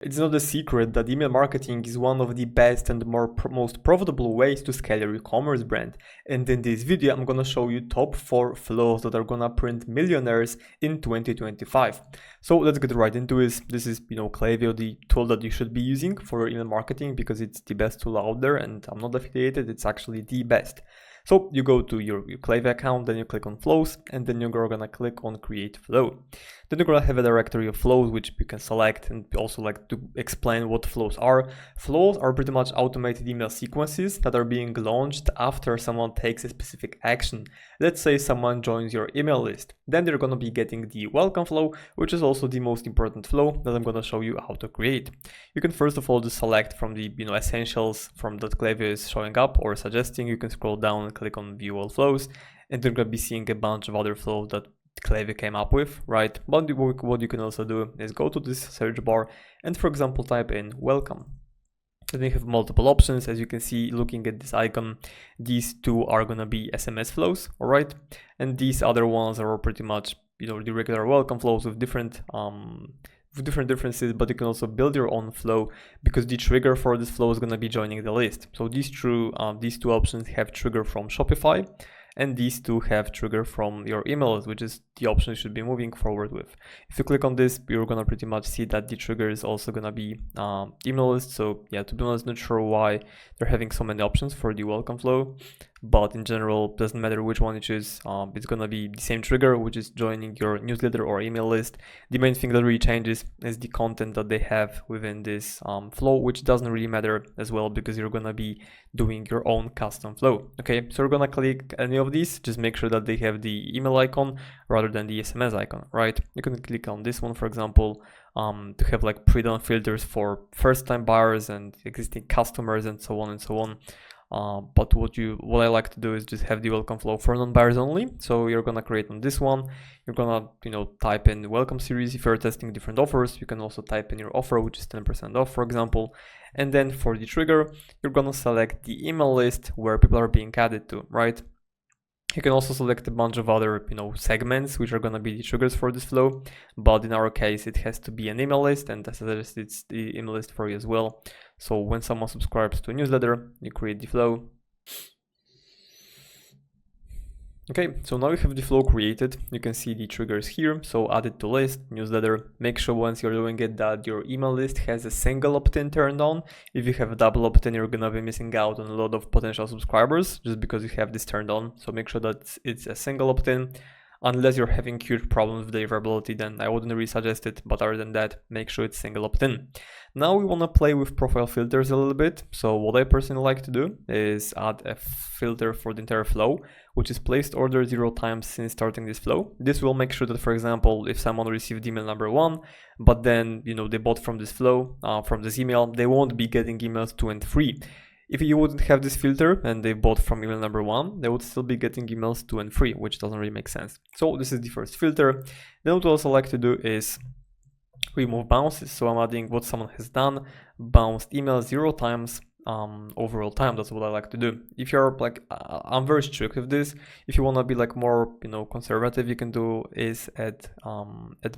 It's not a secret that email marketing is one of the best and most profitable ways to scale your e-commerce brand. And in this video, I'm gonna show you top 4 flows that are gonna print millionaires in 2025. So let's get right into this. This is, Klaviyo, the tool that you should be using for your email marketing because it's the best tool out there, and I'm not affiliated, it's actually the best. So you go to your Klaviyo account, then you click on flows, and then you're gonna click on create flow. Then you're gonna have a directory of flows which you can select, and also like to explain what flows are. Flows are pretty much automated email sequences that are being launched after someone takes a specific action. Let's say someone joins your email list. Then they're gonna be getting the welcome flow, which is also the most important flow that I'm gonna show you how to create. You can first of all just select from the essentials from that Klaviyo is showing up or suggesting. You can scroll down and click on view all flows, and you're gonna be seeing a bunch of other flows that Klaviyo came up with, right? But what you can also do is go to this search bar and, for example, type in welcome. Then you have multiple options. As you can see, looking at this icon, these two are gonna be SMS flows, all right? And these other ones are pretty much, the regular welcome flows with different differences, but you can also build your own flow because the trigger for this flow is going to be joining the list. So these two options have trigger from Shopify, and these two have trigger from your email list, which is the option you should be moving forward with. If you click on this, you're going to pretty much see that the trigger is also going to be email list. So yeah, to be honest, not sure why they're having so many options for the welcome flow, but in general, doesn't matter which one you choose. It's going to be the same trigger, which is joining your newsletter or email list. The main thing that really changes is the content that they have within this flow, which doesn't really matter as well because you're going to be doing your own custom flow. Okay, so we're going to click any of these. Just make sure that they have the email icon rather than the SMS icon, right? You can click on this one, for example, to have like pre-done filters for first-time buyers and existing customers and so on and so on. But what I like to do is just have the welcome flow for non-buyers only. So you're gonna create on this one. You're gonna type in welcome series. If you're testing different offers, you can also type in your offer, which is 10% off, for example. And then for the trigger, you're gonna select the email list where people are being added to, right? You can also select a bunch of other, segments which are going to be the triggers for this flow. But in our case, it has to be an email list, and as I suggest, it's the email list for you as well. So when someone subscribes to a newsletter, you create the flow. Okay, so now you have the flow created. You can see the triggers here. So add it to list, newsletter. Make sure once you're doing it that your email list has a single opt-in turned on. If you have a double opt-in, you're gonna be missing out on a lot of potential subscribers just because you have this turned on. So make sure that it's a single opt-in. Unless you're having huge problems with deliverability, then I wouldn't really suggest it. But other than that, make sure it's single opt-in. Now we want to play with profile filters a little bit. So what I personally like to do is add a filter for the entire flow, which is placed order 0 times since starting this flow. This will make sure that, for example, if someone received email number 1, but then they bought from this flow, from this email, they won't be getting emails 2 and 3. If you wouldn't have this filter and they bought from email number 1, they would still be getting emails 2 and 3, which doesn't really make sense. So this is the first filter. Then what I also like to do is remove bounces. So I'm adding what someone has done, bounced email 0 times, overall time. That's what I like to do. If you're like, I'm very strict with this. If you want to be like more, conservative, you can do is at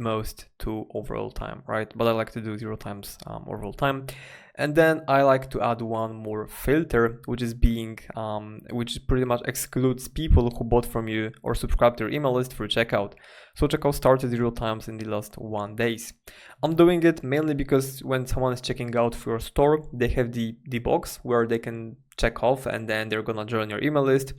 most 2 overall time, right? But I like to do 0 times overall time. And then I like to add one more filter, which is which pretty much excludes people who bought from you or subscribed to your email list through checkout. So checkout started 0 times in the last 1 day. I'm doing it mainly because when someone is checking out for your store, they have the box where they can check off and then they're gonna join your email list.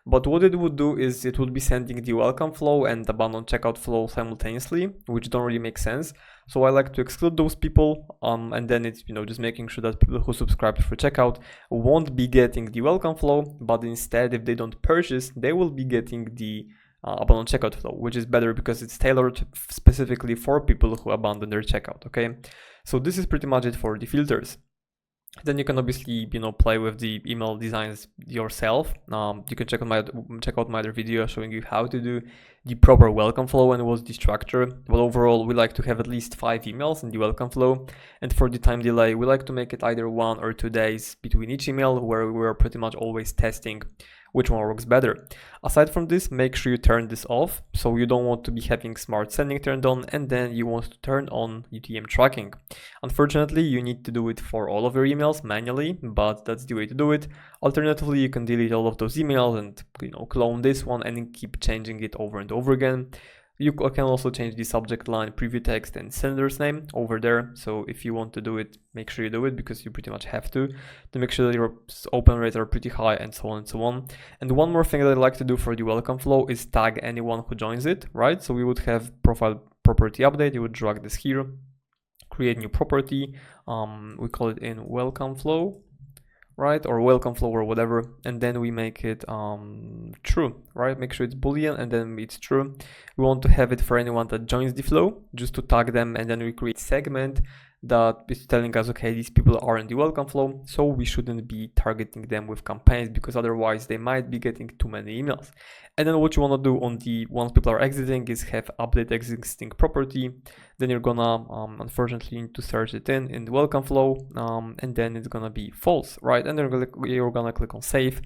But what it would do is it would be sending the welcome flow and the abandon checkout flow simultaneously, which don't really make sense. So I like to exclude those people, and then it's just making sure that people who subscribe for checkout won't be getting the welcome flow, but instead, if they don't purchase, they will be getting the abandon checkout flow, which is better because it's tailored specifically for people who abandon their checkout. Okay, so this is pretty much it for the filters. Then you can obviously play with the email designs yourself. You can check out my other video showing you how to do the proper welcome flow and what's the structure. But overall, we like to have at least 5 emails in the welcome flow. And for the time delay, we like to make it either 1 or 2 days between each email, where we're pretty much always testing which one works better. Aside from this, make sure you turn this off. So you don't want to be having smart sending turned on, and then you want to turn on UTM tracking. Unfortunately, you need to do it for all of your emails manually, but that's the way to do it. Alternatively, you can delete all of those emails and clone this one and keep changing it over and over again. You can also change the subject line, preview text, and sender's name over there. So if you want to do it, make sure you do it, because you pretty much have to make sure that your open rates are pretty high, and so on and so on. And one more thing that I like to do for the welcome flow is tag anyone who joins it, right? So we would have profile property update. You would drag this here, create new property. We call it in welcome flow, right, or welcome flow or whatever, and then we make it true, right? Make sure it's boolean and then it's true. We want to have it for anyone that joins the flow, just to tag them, and then we create segment that is telling us, okay, these people are in the welcome flow, so we shouldn't be targeting them with campaigns, because otherwise they might be getting too many emails. And then what you want to do on the once people are exiting is have update existing property. Then you're gonna unfortunately need to search it in the welcome flow, and then it's gonna be false, right? And then you're gonna click on save,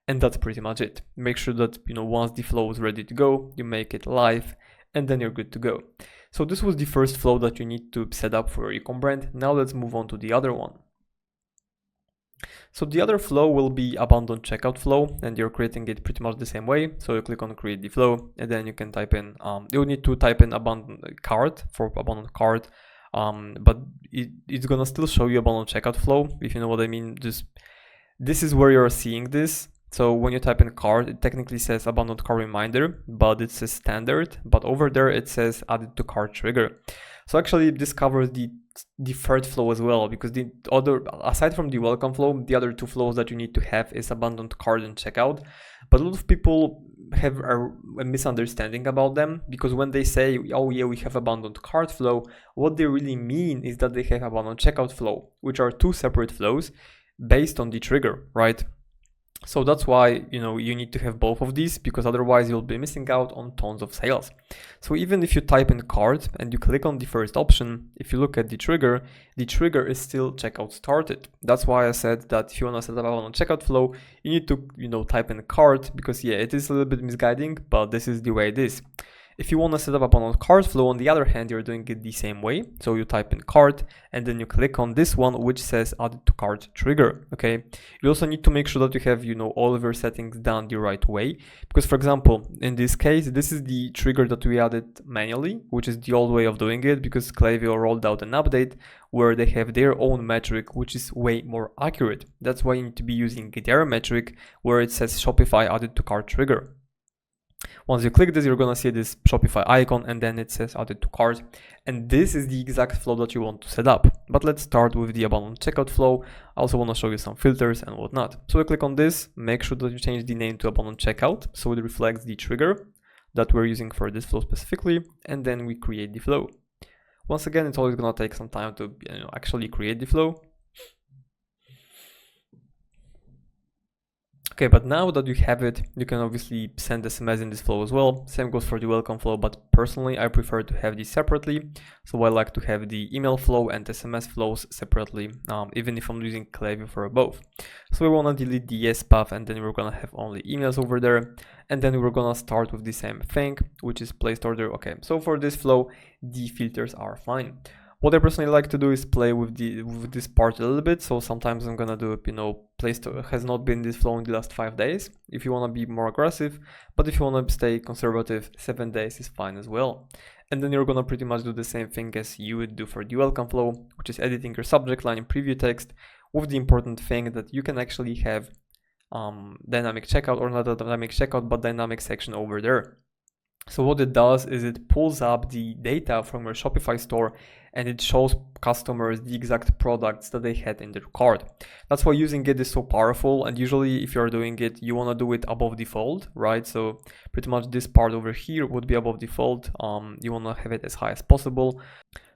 and that's pretty much it. Make sure that once the flow is ready to go, you make it live, and then you're good to go. So this was the first flow that you need to set up for your ecom brand. Now let's move on to the other one. So the other flow will be abandoned checkout flow, and you're creating it pretty much the same way. So you click on create the flow, and then you can type in, you need to type in abandoned cart for abandoned cart, but it's gonna still show you abandoned checkout flow, if you know what I mean. This is where you're seeing this. So when you type in cart, it technically says abandoned cart reminder, but it says standard, but over there it says added to cart trigger. So actually this covers the third flow as well, because the other, aside from the welcome flow, the other two flows that you need to have is abandoned cart and checkout. But a lot of people have a misunderstanding about them, because when they say, oh yeah, we have abandoned cart flow, what they really mean is that they have abandoned checkout flow, which are two separate flows based on the trigger, right? So that's why you need to have both of these, because otherwise you'll be missing out on tons of sales. So even if you type in cart and you click on the first option, if you look at the trigger is still checkout started. That's why I said that if you want to set up on checkout flow, you need to type in cart, because yeah, it is a little bit misguiding, but this is the way it is. If you want to set up on cart flow, on the other hand, you're doing it the same way. So you type in cart and then you click on this one, which says added to cart trigger. Okay. You also need to make sure that you have, all of your settings done the right way. Because for example, in this case, this is the trigger that we added manually, which is the old way of doing it, because Klaviyo rolled out an update where they have their own metric, which is way more accurate. That's why you need to be using their metric where it says Shopify added to cart trigger. Once you click this, you're gonna see this Shopify icon, and then it says added to cart, and this is the exact flow that you want to set up. But let's start with the abandoned checkout flow. I also want to show you some filters and whatnot. So we click on this, make sure that you change the name to abandoned checkout so it reflects the trigger that we're using for this flow specifically, and then we create the flow. Once again, it's always gonna take some time to actually create the flow. Okay, but now that you have it, you can obviously send SMS in this flow as well. Same goes for the welcome flow, but personally, I prefer to have these separately. So I like to have the email flow and SMS flows separately, even if I'm using Klaviyo for both. So we want to delete the yes path, and then we're going to have only emails over there. And then we're going to start with the same thing, which is placed order. Okay, so for this flow, the filters are fine. What I personally like to do is play with this part a little bit. So sometimes I'm gonna do, placed has not been this flow in the last 5 days, if you wanna be more aggressive. But if you wanna stay conservative, 7 days is fine as well. And then you're gonna pretty much do the same thing as you would do for the welcome flow, which is editing your subject line in preview text, with the important thing that you can actually have dynamic checkout, or not a dynamic checkout, but dynamic section over there. So what it does is it pulls up the data from your Shopify store, and it shows customers the exact products that they had in their cart. That's why using it is so powerful. And usually if you're doing it, you want to do it above default, right? So pretty much this part over here would be above default. You want to have it as high as possible.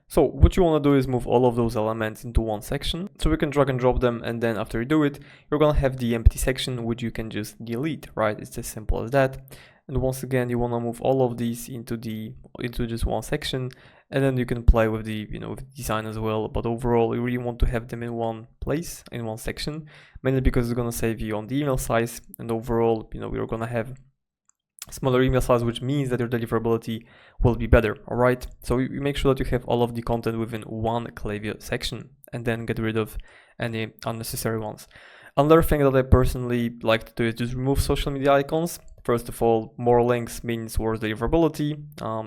So what you want to do is move all of those elements into one section. So we can drag and drop them, and then after you do it, you're going to have the empty section, which you can just delete, right? It's as simple as that. And once again, you want to move all of these into just one section, And then you can play with the with design as well, but overall you really want to have them in one place, in one section, mainly because it's going to save you on the email size, and overall we're going to have smaller email size, which means that your deliverability will be better. All right, so you make sure that you have all of the content within one Klaviyo section, and then get rid of any unnecessary ones. Another thing that I personally like to do is just remove social media icons. First of all, more links means worse deliverability,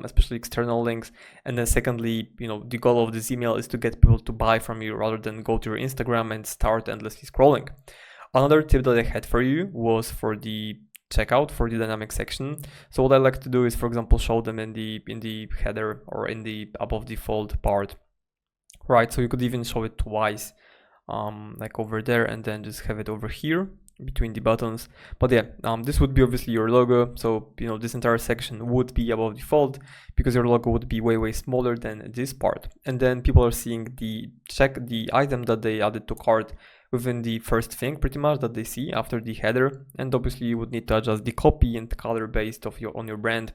especially external links. And then secondly, the goal of this email is to get people to buy from you rather than go to your Instagram and start endlessly scrolling. Another tip that I had for you was for the checkout, for the dynamic section. So what I like to do is, for example, show them in the header or in the above the fold part, right? So you could even show it twice, like over there, and then just have it over here between the buttons. But yeah, this would be obviously your logo. So this entire section would be above the fold because your logo would be way smaller than this part, and then people are seeing the item that they added to cart within the first thing pretty much that they see after the header. And obviously you would need to adjust the copy and color based on your brand.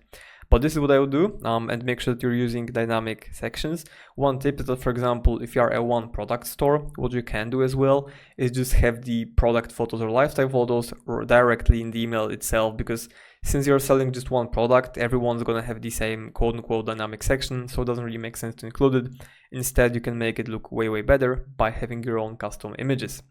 But this is what I would do, and make sure that you're using dynamic sections. One tip is that, for example, if you are a one product store, what you can do as well is just have the product photos or lifestyle photos or directly in the email itself, because since you're selling just one product, everyone's gonna have the same quote unquote dynamic section, so it doesn't really make sense to include it. Instead, you can make it look way better by having your own custom images.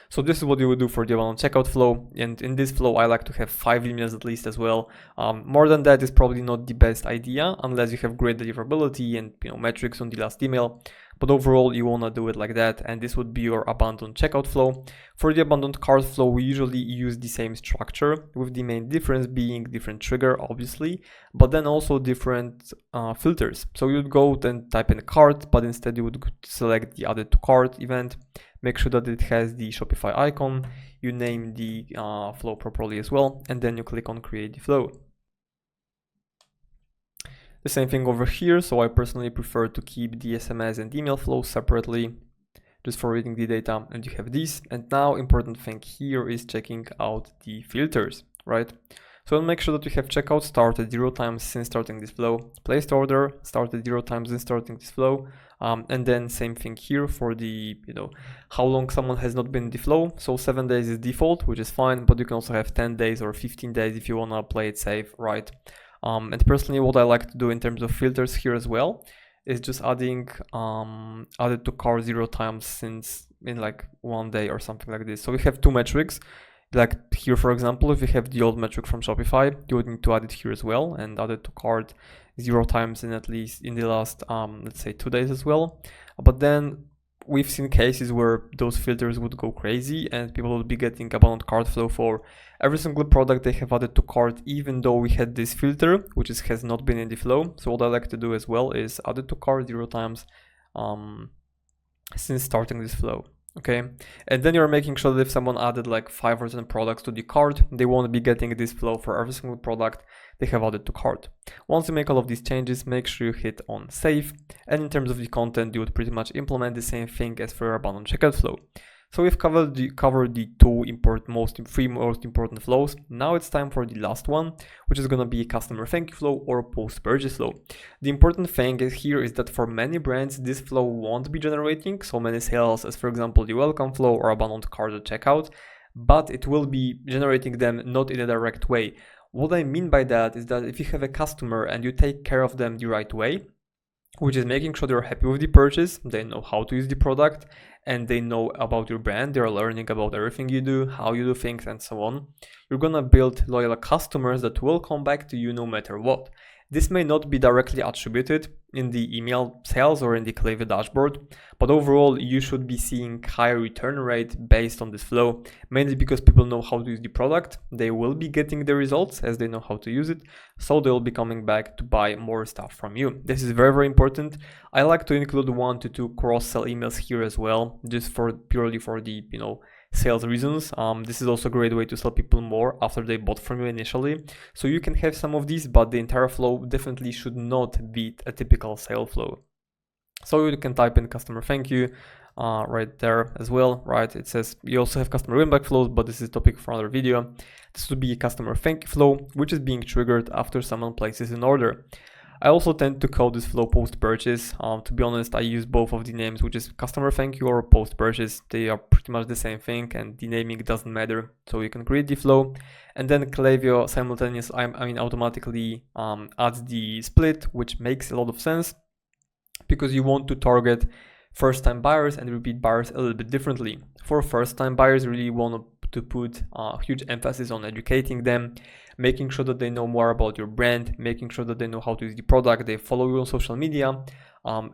So this is what you would do for the abandoned checkout flow, and in this flow I like to have 5 emails at least as well. More than that is probably not the best idea unless you have great deliverability and metrics on the last email, but overall you want to do it like that, and this would be your abandoned checkout flow. For the abandoned cart flow, we usually use the same structure, with the main difference being different trigger obviously, but then also different filters. So you'd go and type in cart, but instead you would select the added to cart event. Make sure that it has the Shopify icon, you name the flow properly as well, and then you click on create the flow. The same thing over here, so I personally prefer to keep the SMS and email flows separately, just for reading the data, and you have these. And now important thing here is checking out the filters, right? So make sure that you have checkout started 0 times since starting this flow, placed order started 0 times since starting this flow, and then same thing here for the how long someone has not been in the flow. So 7 days is default, which is fine, but you can also have 10 days or 15 days if you want to play it safe, right? And personally what I like to do in terms of filters here as well is just adding added to cart 0 times since in like 1 day or something like this. So we have 2 metrics. Like here, for example, if you have the old metric from Shopify, you would need to add it here as well, and add it to cart 0 times in at least in the last let's say 2 days as well. But then we've seen cases where those filters would go crazy and people would be getting abandoned cart flow for every single product they have added to cart, even though we had this filter which has not been in the flow. So what I like to do as well is add it to cart 0 times since starting this flow. Okay, and then you're making sure that if someone added like 5 or 10 products to the cart, they won't be getting this flow for every single product they have added to cart. Once you make all of these changes, make sure you hit on save, and in terms of the content, you would pretty much implement the same thing as for your abandoned checkout flow. So we've covered the 3 most important flows. Now it's time for the last one, which is going to be a customer thank you flow or post-purchase flow. The important thing here is that for many brands, this flow won't be generating so many sales as, for example, the welcome flow or abandoned cart at checkout, but it will be generating them not in a direct way. What I mean by that is that if you have a customer and you take care of them the right way, which is making sure they're happy with the purchase, they know how to use the product, and they know about your brand, they're learning about everything you do, how you do things, and so on, you're gonna build loyal customers that will come back to you no matter what. This may not be directly attributed in the email sales or in the Klaviyo dashboard, but overall you should be seeing higher return rate based on this flow, mainly because people know how to use the product, they will be getting the results as they know how to use it, so they'll be coming back to buy more stuff from you. This is very important. I like to include 1 to 2 cross-sell emails here as well, just purely for the sales reasons. This is also a great way to sell people more after they bought from you initially. So you can have some of these, but the entire flow definitely should not be a typical sale flow. So you can type in customer thank you right there as well, right? It says you also have customer win back flows, but this is a topic for another video. This would be a customer thank you flow, which is being triggered after someone places an order. I also tend to call this flow post purchase. To be honest, I use both of the names, which is customer thank you or post purchase. They are pretty much the same thing, and the naming doesn't matter. So you can create the flow, and then Klaviyo simultaneously, automatically adds the split, which makes a lot of sense because you want to target first-time buyers and repeat buyers a little bit differently. For first-time buyers, you really want to put huge emphasis on educating them, making sure that they know more about your brand, making sure that they know how to use the product, they follow you on social media,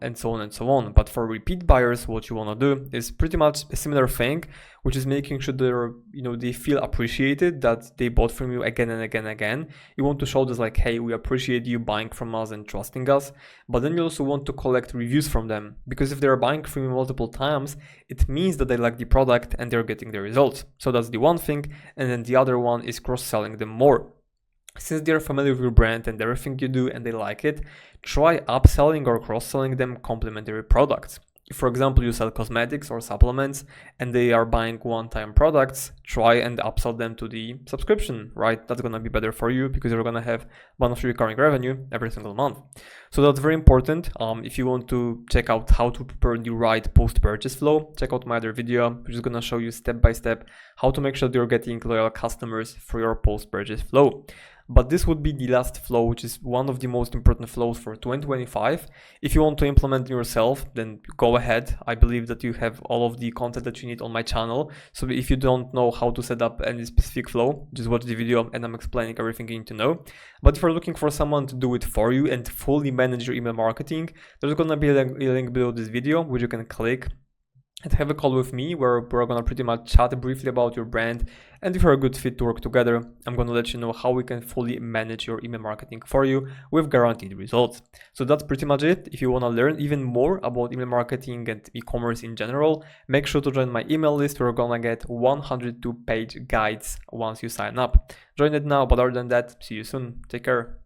and so on and so on. But for repeat buyers, what you want to do is pretty much a similar thing, which is making sure they feel appreciated, that they bought from you again and again and again. You want to show this like, hey, we appreciate you buying from us and trusting us. But then you also want to collect reviews from them, because if they're buying from you multiple times, it means that they like the product and they're getting the results. So that's the one thing. And then the other one is cross-selling them more. Since they're familiar with your brand and everything you do and they like it, try upselling or cross-selling them complementary products. If, for example, you sell cosmetics or supplements and they are buying one-time products, try and upsell them to the subscription, right? That's going to be better for you because you're going to have monthly recurring revenue every single month. So that's very important. If you want to check out how to prepare the right post-purchase flow, check out my other video, which is going to show you step by step how to make sure that you're getting loyal customers for your post-purchase flow. But this would be the last flow, which is one of the most important flows for 2025. If you want to implement it yourself, then go ahead. I believe that you have all of the content that you need on my channel. So if you don't know how to set up any specific flow, just watch the video and I'm explaining everything you need to know. But if you're looking for someone to do it for you and fully manage your email marketing, there's going to be a link below this video, which you can click and have a call with me where we're gonna pretty much chat briefly about your brand, and if you're a good fit to work together, I'm gonna let you know how we can fully manage your email marketing for you with guaranteed results. So that's pretty much it. If you wanna learn even more about email marketing and e-commerce in general, make sure to join my email list where you're gonna get 102-page guides once you sign up. Join it now, but other than that, see you soon. Take care.